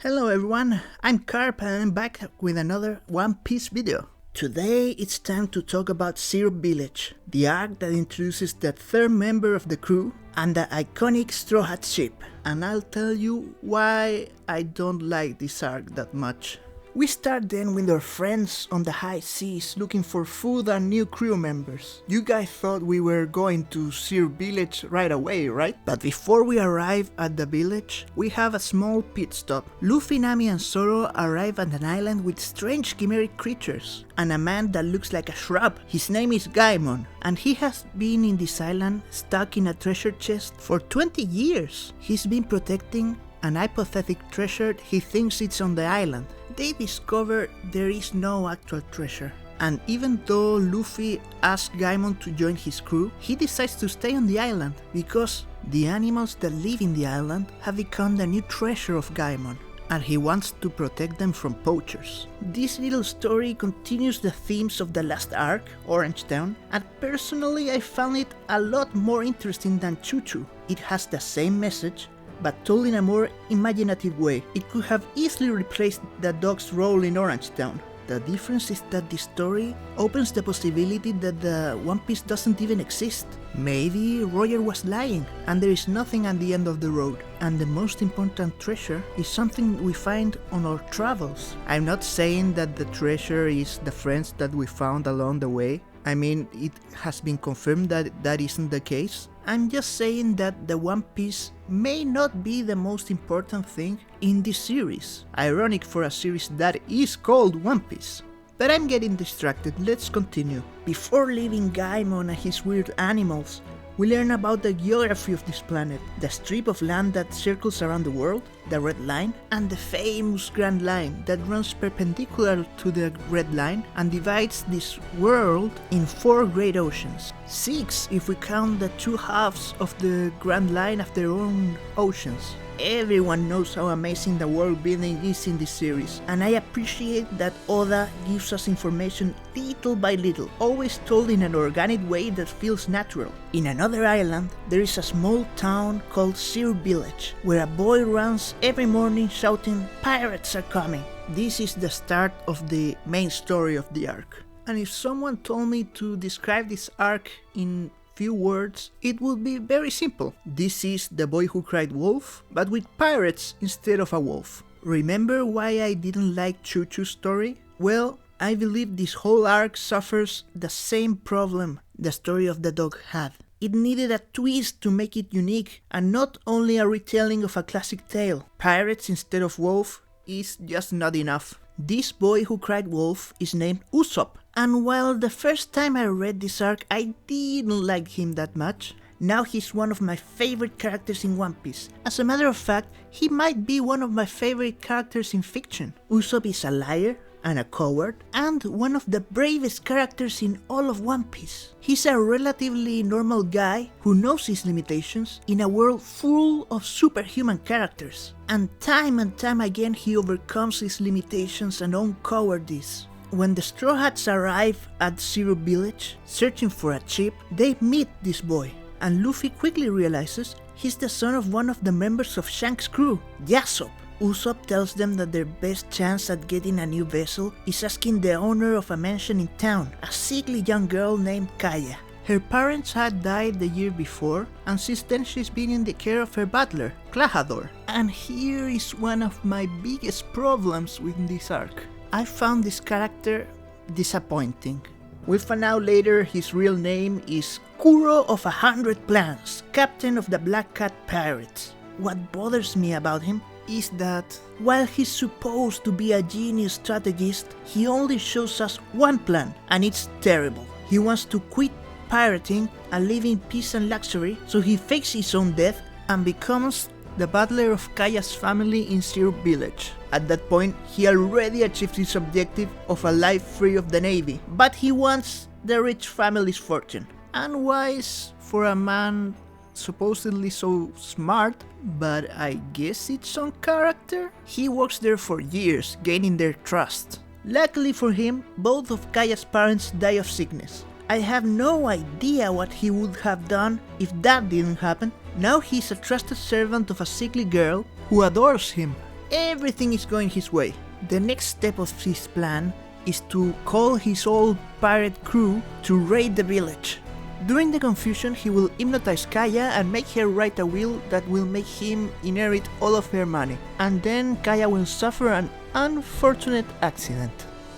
Hello everyone, I'm Carp and I'm back with another One Piece video. Today it's time to talk about Zero Village, the arc that introduces the third member of the crew and the iconic Straw Hat ship. And I'll tell you why I don't like this arc that much. We start then with our friends on the high seas looking for food and new crew members. You guys thought we were going to Zero Village right away, right? But before we arrive at the village, we have a small pit stop. Luffy, Nami and Zoro arrive at an island with strange chimeric creatures and a man that looks like a shrub. His name is Gaimon and he has been in this island stuck in a treasure chest for 20 years. He's been protecting an hypothetical treasure he thinks it's on the island. They discover there is no actual treasure. And even though Luffy asks Gaimon to join his crew, he decides to stay on the island because the animals that live in the island have become the new treasure of Gaimon, and he wants to protect them from poachers. This little story continues the themes of the last arc, Orange Town, and personally I found it a lot more interesting than Choo Choo. It has the same message, but told in a more imaginative way. It could have easily replaced the dog's role in Orange Town. The difference is that the story opens the possibility that the One Piece doesn't even exist. Maybe Roger was lying and there is nothing at the end of the road. And the most important treasure is something we find on our travels. I'm not saying that the treasure is the friends that we found along the way. I mean, it has been confirmed that that isn't the case. I'm just saying that the One Piece may not be the most important thing in this series. Ironic for a series that is called One Piece. But I'm getting distracted, let's continue. Before leaving Gaimon and his weird animals, we learn about the geography of this planet, the strip of land that circles around the world, the Red Line, and the famous Grand Line that runs perpendicular to the Red Line and divides this world in 4 great oceans. 6 if we count the 2 halves of the Grand Line of their own oceans. Everyone knows how amazing the world building is in this series, and I appreciate that Oda gives us information little by little, always told in an organic way that feels natural. In another island, there is a small town called Zero Village, where a boy runs every morning shouting, "Pirates are coming!" This is the start of the main story of the arc. And if someone told me to describe this arc in few words, it would be very simple. This is The Boy Who Cried Wolf, but with pirates instead of a wolf. Remember why I didn't like Choo Choo's story? Well, I believe this whole arc suffers the same problem the story of the dog had. It needed a twist to make it unique, and not only a retelling of a classic tale. Pirates instead of wolf is just not enough. This boy who cried wolf is named Usopp, and while the first time I read this arc I didn't like him that much, now he's one of my favorite characters in One Piece. As a matter of fact, he might be one of my favorite characters in fiction. Usopp is a liar and a coward, and one of the bravest characters in all of One Piece. He's a relatively normal guy who knows his limitations in a world full of superhuman characters. And time again he overcomes his limitations and own cowardice. When the Straw Hats arrive at Zero Village, searching for a ship, they meet this boy, and Luffy quickly realizes he's the son of one of the members of Shanks' crew, Yasop. Usopp tells them that their best chance at getting a new vessel is asking the owner of a mansion in town, a sickly young girl named Kaya. Her parents had died the year before, and since then she's been in the care of her butler, Klahadore. And here is one of my biggest problems with this arc. I found this character disappointing. We'll find out later his real name is Kuro of 100 Plans, captain of the Black Cat Pirates. What bothers me about him is that while he's supposed to be a genius strategist, he only shows us one plan, and it's terrible. He wants to quit pirating and live in peace and luxury, so he fakes his own death and becomes the butler of Kaya's family in Zero Village. At that point, he already achieved his objective of a life free of the navy, but he wants the rich family's fortune. Unwise for a man supposedly so smart, but I guess it's on character. He works there for years, gaining their trust. Luckily for him, both of Kaya's parents die of sickness. I have no idea what he would have done if that didn't happen. Now he's a trusted servant of a sickly girl who adores him. everything is going his way. The next step of his plan is to call his old pirate crew to raid the village. During the confusion, he will hypnotize Kaya and make her write a will that will make him inherit all of her money. And then Kaya will suffer an unfortunate accident.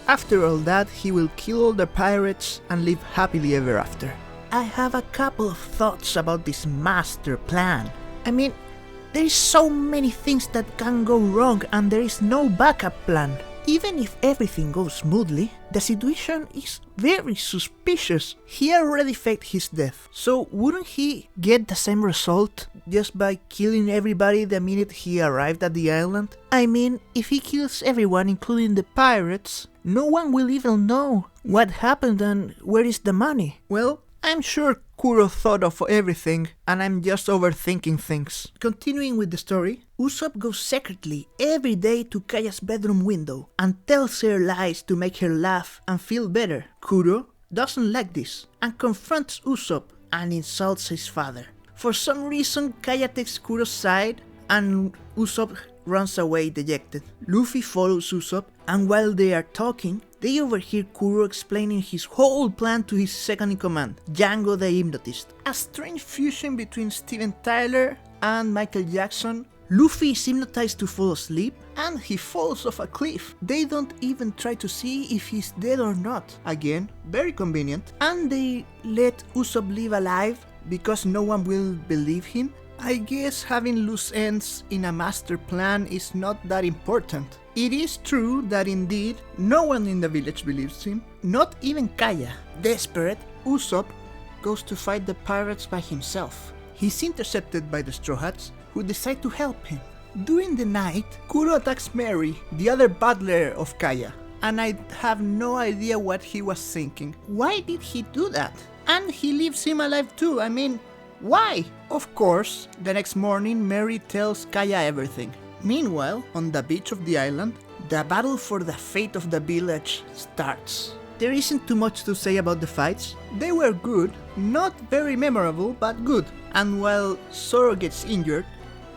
After all that, he will kill all the pirates and live happily ever after. I have a couple of thoughts about this master plan. I mean, there is so many things that can go wrong and there is no backup plan. Even if everything goes smoothly, the situation is very suspicious. He already faked his death, so wouldn't he get the same result just by killing everybody the minute he arrived at the island? I mean, if he kills everyone including the pirates, no one will even know what happened and where is the money. Well, I'm sure Kuro thought of everything, and I'm just overthinking things. Continuing with the story, Usopp goes secretly every day to Kaya's bedroom window and tells her lies to make her laugh and feel better. Kuro doesn't like this and confronts Usopp and insults his father. For some reason, Kaya takes Kuro's side and Usopp runs away dejected. Luffy follows Usopp, and while they are talking, they overhear Kuro explaining his whole plan to his second-in-command, Django the Hypnotist. A strange fusion between Steven Tyler and Michael Jackson. Luffy is hypnotized to fall asleep, and he falls off a cliff. They don't even try to see if he's dead or not. Again, very convenient. And they let Usopp live alive because no one will believe him. I guess having loose ends in a master plan is not that important. It is true that indeed no one in the village believes him, not even Kaya. Desperate, Usopp goes to fight the pirates by himself. He's intercepted by the Straw Hats, who decide to help him. During the night, Kuro attacks Mary, the other butler of Kaya, and I have no idea what he was thinking. Why did he do that? And he leaves him alive too, I mean, why? Of course, the next morning Mary tells Kaya everything. Meanwhile, on the beach of the island, the battle for the fate of the village starts. There isn't too much to say about the fights. They were good, not very memorable, but good. And while Zoro gets injured,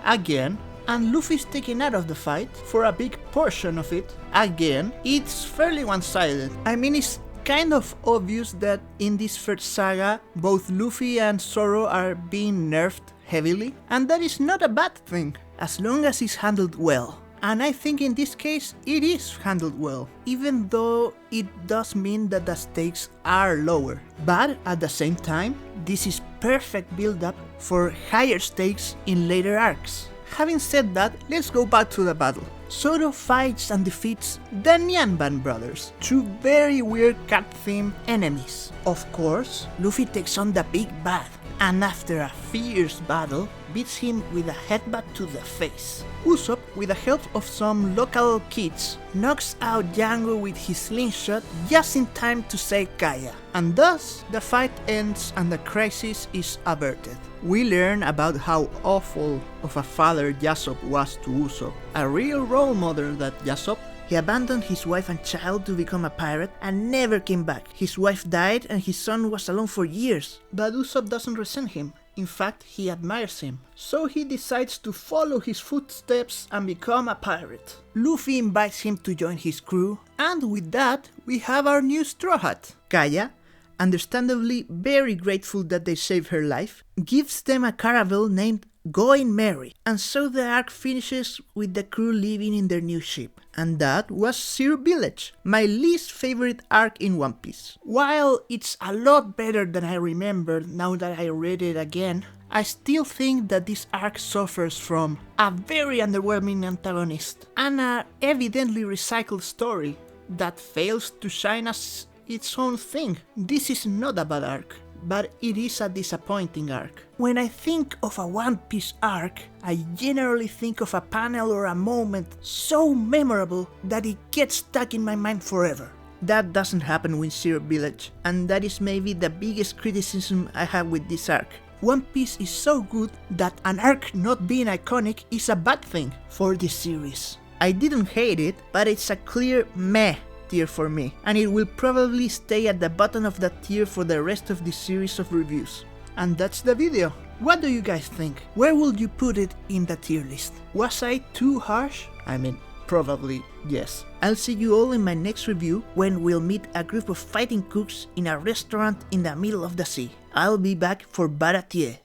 again, and Luffy's taken out of the fight for a big portion of it, again, it's fairly one-sided. I mean, it's kind of obvious that in this first saga, both Luffy and Zoro are being nerfed heavily, and that is not a bad thing, as long as it's handled well. And I think in this case, it is handled well, even though it does mean that the stakes are lower. But at the same time, this is perfect build-up for higher stakes in later arcs. Having said that, let's go back to the battle. Zoro fights and defeats the Nyanban brothers, two very weird cat-themed enemies. Of course, Luffy takes on the big bad, and after a fierce battle, beats him with a headbutt to the face. Usopp, with the help of some local kids, knocks out Django with his slingshot just in time to save Kaya, and thus the fight ends and the crisis is averted. We learn about how awful of a father Yasop was to Usopp, a real role model that Yasop. He abandoned his wife and child to become a pirate and never came back. His wife died and his son was alone for years. But Usopp doesn't resent him. In fact, he admires him. So he decides to follow his footsteps and become a pirate. Luffy invites him to join his crew, and with that, we have our new Straw Hat. Kaya, understandably very grateful that they saved her life, gives them a caravel named Going Merry, and so the arc finishes with the crew living in their new ship. And that was Zero Village, my least favorite arc in One Piece. While it's a lot better than I remembered now that I read it again, I still think that this arc suffers from a very underwhelming antagonist and a evidently recycled story that fails to shine as its own thing. This is not a bad arc, but it is a disappointing arc. When I think of a One Piece arc, I generally think of a panel or a moment so memorable that it gets stuck in my mind forever. That doesn't happen with Zero Village, and that is maybe the biggest criticism I have with this arc. One Piece is so good that an arc not being iconic is a bad thing for this series. I didn't hate it, but it's a clear meh tier for me, and it will probably stay at the bottom of that tier for the rest of this series of reviews. And that's the video. What do you guys think? Where would you put it in the tier list? Was I too harsh? I mean, probably yes. I'll see you all in my next review when we'll meet a group of fighting cooks in a restaurant in the middle of the sea. I'll be back for Baratier.